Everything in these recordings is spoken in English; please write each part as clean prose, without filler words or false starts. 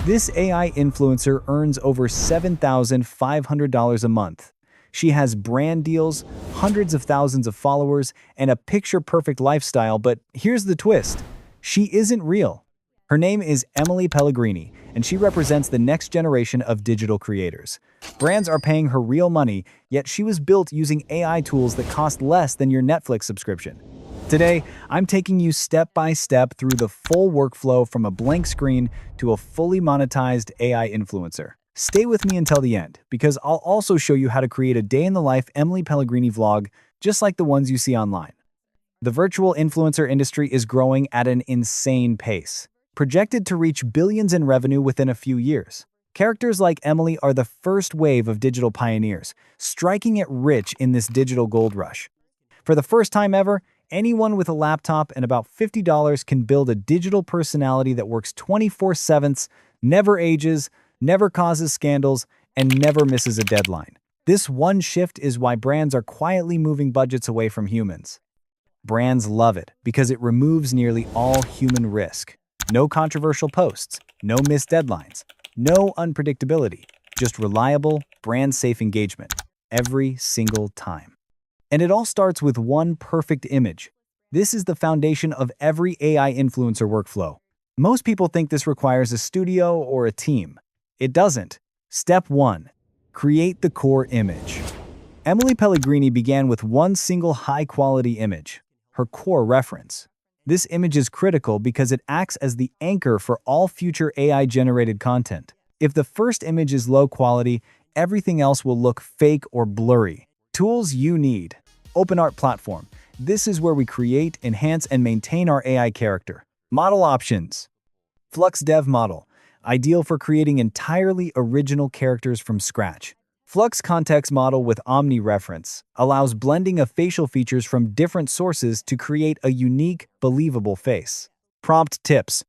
This AI influencer earns over $7,500 a month. She has brand deals, hundreds of thousands of followers, and a picture-perfect lifestyle, but here's the twist. She isn't real. Her name is Emily Pellegrini, and she represents the next generation of digital creators. Brands are paying her real money, yet she was built using AI tools that cost less than your Netflix subscription. Today, I'm taking you step by step through the full workflow from a blank screen to a fully monetized AI influencer. Stay with me until the end, because I'll also show you how to create a day-in-the-life Emily Pellegrini vlog, just like the ones you see online. The virtual influencer industry is growing at an insane pace, projected to reach billions in revenue within a few years. Characters like Emily are the first wave of digital pioneers, striking it rich in this digital gold rush. For the first time ever, anyone with a laptop and about $50 can build a digital personality that works 24/7, never ages, never causes scandals, and never misses a deadline. This one shift is why brands are quietly moving budgets away from humans. Brands love it because it removes nearly all human risk. No controversial posts, no missed deadlines, no unpredictability, just reliable, brand-safe engagement every single time. And it all starts with one perfect image. This is the foundation of every AI influencer workflow. Most people think this requires a studio or a team. It doesn't. Step 1. Create the core image. Emily Pellegrini began with one single high-quality image, her core reference. This image is critical because it acts as the anchor for all future AI-generated content. If the first image is low quality, everything else will look fake or blurry. Tools you need. OpenArt platform. This is where we create, enhance, and maintain our AI character. Model options. Flux Dev Model. Ideal for creating entirely original characters from scratch. Flux Context Model with Omni Reference allows blending of facial features from different sources to create a unique, believable face. Prompt tips.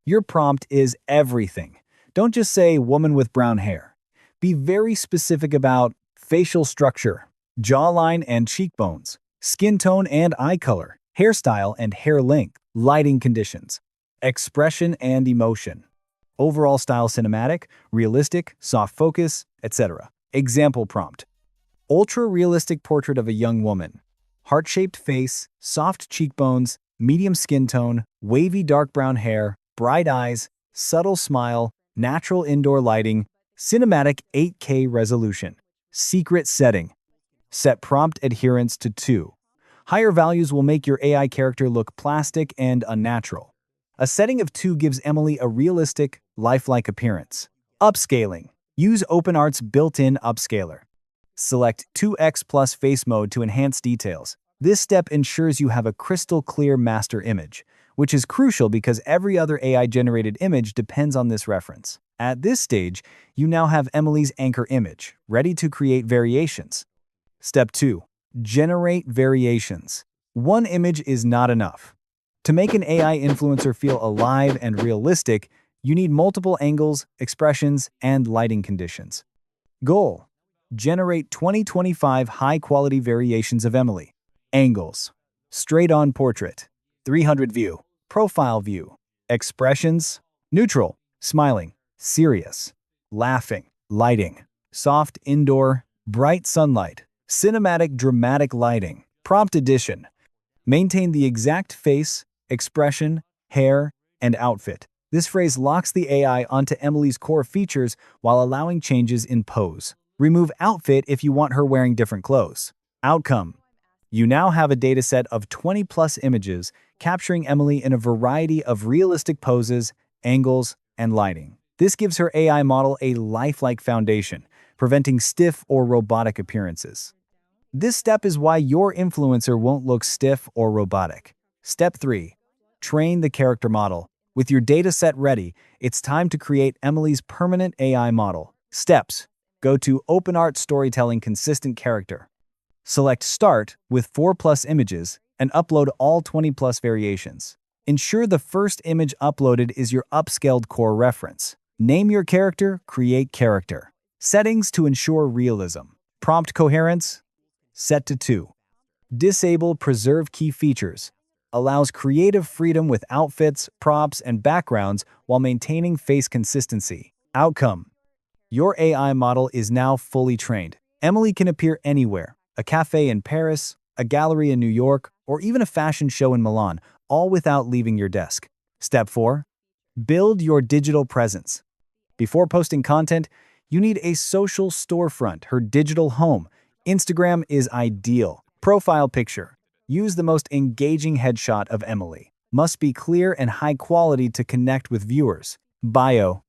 Your prompt is everything. Don't just say woman with brown hair. Be very specific about facial structure, jawline and cheekbones, skin tone and eye color, hairstyle and hair length, lighting conditions, expression and emotion, overall style cinematic, realistic, soft focus, etc. Example prompt. Ultra-realistic portrait of a young woman. Heart-shaped face, soft cheekbones, medium skin tone, wavy dark brown hair, bright eyes, subtle smile, natural indoor lighting, cinematic 8K resolution. Secret setting. Set prompt adherence to 2. Higher values will make your AI character look plastic and unnatural. A setting of 2 gives Emily a realistic, lifelike appearance. Upscaling. Use OpenArt's built-in upscaler. Select 2x plus face mode to enhance details. This step ensures you have a crystal clear master image, which is crucial because every other AI-generated image depends on this reference. At this stage, you now have Emily's anchor image, ready to create variations. Step 2. Generate variations. One image is not enough. To make an AI influencer feel alive and realistic, you need multiple angles, expressions, and lighting conditions. Goal. Generate 20-25 high-quality variations of Emily. Angles. Straight-on portrait. 300 view. Profile view. Expressions. Neutral. Smiling. Serious. Laughing. Lighting. Soft indoor. Bright sunlight. Cinematic dramatic lighting. Prompt addition. Maintain the exact face, expression, hair, and outfit. This phrase locks the AI onto Emily's core features while allowing changes in pose. Remove outfit if you want her wearing different clothes. Outcome. You now have a dataset of 20+ images capturing Emily in a variety of realistic poses, angles, and lighting. This gives her AI model a lifelike foundation, preventing stiff or robotic appearances. This step is why your influencer won't look stiff or robotic. Step 3. Train the character model. With your dataset ready, it's time to create Emily's permanent AI model. Steps. Go to OpenArt Storytelling Consistent Character. Select Start with 4+ images and upload all 20+ variations. Ensure the first image uploaded is your upscaled core reference. Name your character, create character. Settings to ensure realism. Prompt coherence. Set to 2. Disable preserve key features. allows creative freedom with outfits, props, and backgrounds while maintaining face consistency. Outcome: your AI model is now fully trained. Emily can appear anywhere: a cafe in Paris, a gallery in New York, or even a fashion show in Milan, all without leaving your desk. Step 4. Build your digital presence. Before posting content, you need a social storefront, her digital home. Instagram is ideal. Profile picture: use the most engaging headshot of Emily. Must be clear and high quality to connect with viewers. Bio: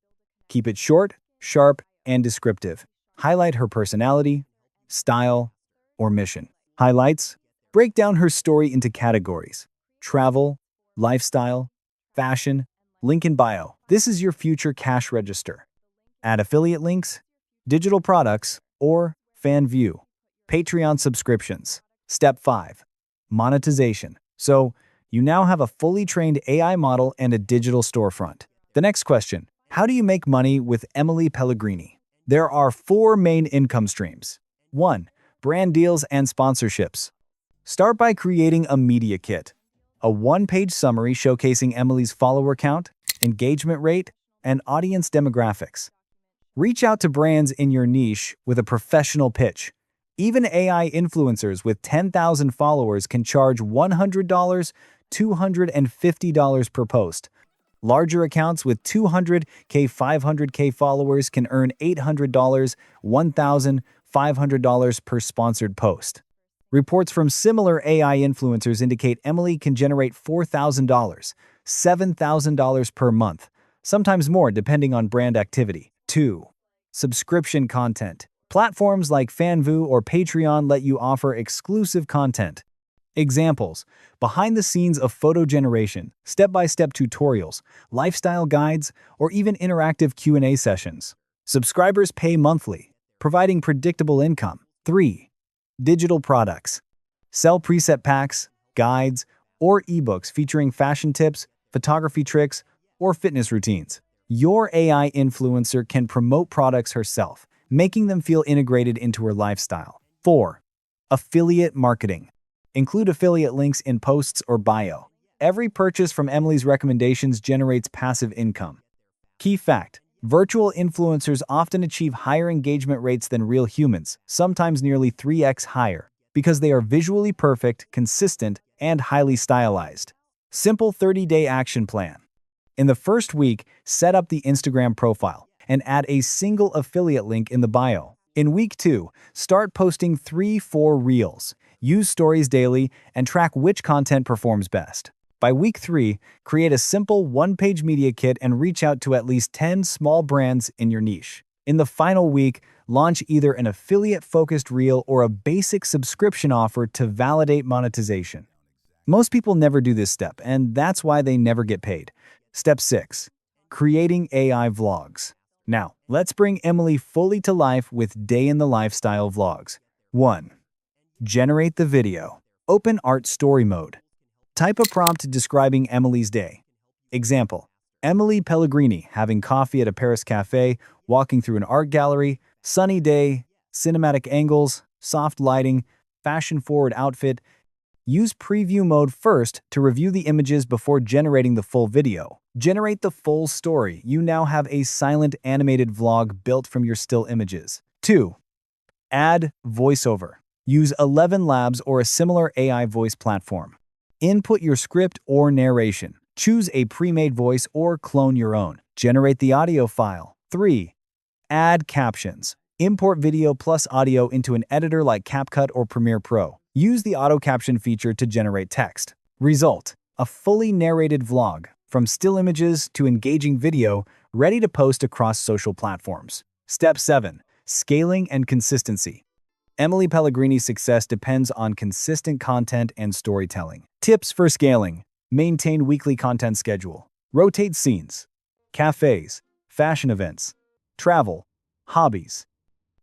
keep it short, sharp, and descriptive. Highlight her personality, style, or mission. Highlights: break down her story into categories: travel, lifestyle, fashion. Link in bio. This is your future cash register. Add affiliate links, digital products, or fan view. Patreon subscriptions. Step 5. Monetization. So, you now have a fully trained AI model and a digital storefront. The next question: how do you make money with Emily Pellegrini? There are 4 main income streams. 1. Brand deals and sponsorships. Start by creating a media kit, a one-page summary showcasing Emily's follower count, engagement rate, and audience demographics. Reach out to brands in your niche with a professional pitch. Even AI influencers with 10,000 followers can charge $100, $250 per post. Larger accounts with 200K, 500K followers can earn $800, $1,500 per sponsored post. Reports from similar AI influencers indicate Emily can generate $4,000, $7,000 per month, sometimes more depending on brand activity. 2. Subscription content. Platforms like Fanvu or Patreon let you offer exclusive content. Examples: behind the scenes of photo generation, step-by-step tutorials, lifestyle guides, or even interactive Q&A sessions. Subscribers pay monthly, providing predictable income. 3. Digital products. Sell preset packs, guides, or ebooks featuring fashion tips, photography tricks, or fitness routines. Your AI influencer can promote products herself, making them feel integrated into her lifestyle. 4. Affiliate marketing. Include affiliate links in posts or bio. Every purchase from Emily's recommendations generates passive income. Key fact: virtual influencers often achieve higher engagement rates than real humans, sometimes nearly 3x higher, because they are visually perfect, consistent, and highly stylized. Simple 30-day action plan. In the first week, set up the Instagram profile and add a single affiliate link in the bio. In week 2, start posting 3-4 reels. Use stories daily and track which content performs best. By week 3, create a simple one-page media kit and reach out to at least 10 small brands in your niche. In the final week, launch either an affiliate-focused reel or a basic subscription offer to validate monetization. Most people never do this step, and that's why they never get paid. Step 6. Creating AI vlogs. Now, let's bring Emily fully to life with day-in-the-lifestyle vlogs. 1. Generate the video. Open Art Story mode. Type a prompt describing Emily's day. Example: Emily Pellegrini having coffee at a Paris cafe, walking through an art gallery, sunny day, cinematic angles, soft lighting, fashion-forward outfit. Use preview mode first to review the images before generating the full video. Generate the full story. You now have a silent animated vlog built from your still images. 2. Add voiceover. Use 11 Labs or a similar AI voice platform. Input your script or narration. Choose a pre-made voice or clone your own. Generate the audio file. 3. Add captions. Import video plus audio into an editor like CapCut or Premiere Pro. Use the auto caption feature to generate text. Result: a fully narrated vlog, from still images to engaging video, ready to post across social platforms. Step 7. Scaling and consistency. Emily Pellegrini's success depends on consistent content and storytelling. Tips for scaling: maintain weekly content schedule. Rotate scenes. Cafes, fashion events, travel, hobbies.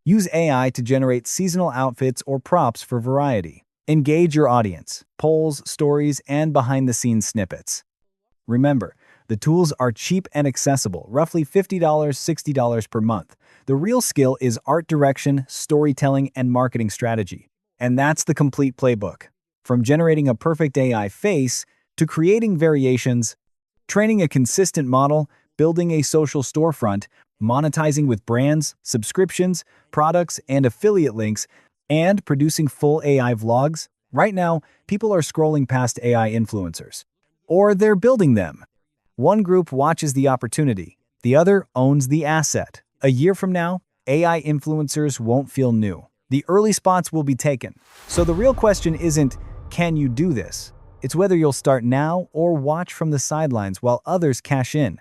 Use AI to generate seasonal outfits or props for variety. Engage your audience. Polls, stories, and behind-the-scenes snippets. Remember, the tools are cheap and accessible, roughly $50, $60 per month. The real skill is art direction, storytelling, and marketing strategy. And that's the complete playbook. From generating a perfect AI face to creating variations, training a consistent model, building a social storefront, monetizing with brands, subscriptions, products, and affiliate links, and producing full AI vlogs. Right now, people are scrolling past AI influencers. Or they're building them. One group watches the opportunity, the other owns the asset. A year from now, AI influencers won't feel new. The early spots will be taken. So the real question isn't, can you do this? It's whether you'll start now or watch from the sidelines while others cash in.